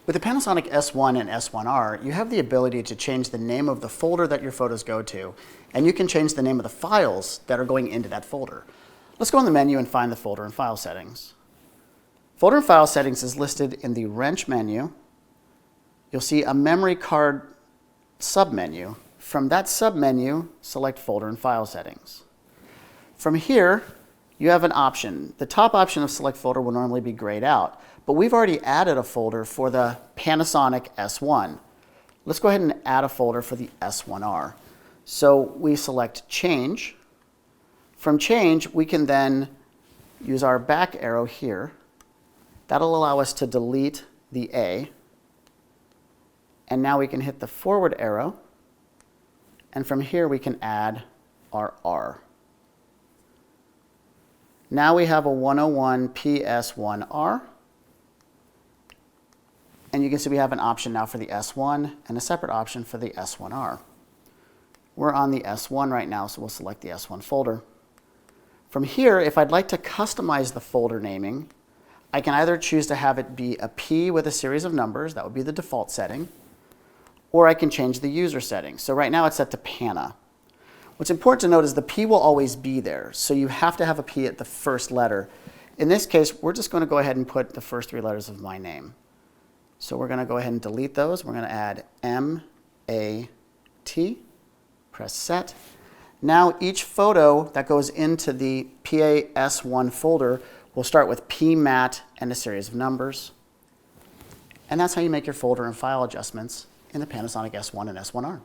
With the Panasonic S1 and S1R, you have the ability to change the name of the folder that your photos go to, and you can change the name of the files that are going into that folder. Let's go in the menu and find the folder and file settings. Folder and file settings is listed in the wrench menu. You'll see a memory card submenu. From that submenu, select folder and file settings. From here, you have an option. The top option of select folder will normally be grayed out, but we've already added a folder for the Panasonic S1. Let's go ahead and add a folder for the S1R. So we select change. From change, we can then use our back arrow here. That'll allow us to delete the A. And now we can hit the forward arrow. And from here, we can add our R. Now we have a 101 PS1R. And you can see we have an option now for the S1 and a separate option for the S1R. We're on the S1 right now, so we'll select the S1 folder. From here, if I'd like to customize the folder naming, I can either choose to have it be a P with a series of numbers, that would be the default setting, or I can change the user setting. So right now it's set to Pana. What's important to note is the P will always be there, so you have to have a P at the first letter. In this case, we're just going to go ahead and put the first 3 letters of my name. So we're going to go ahead and delete those. We're going to add M-A-T, press set. Now each photo that goes into the PAS1 folder will start with PMAT and a series of numbers. And that's how you make your folder and file adjustments in the Panasonic S1 and S1R.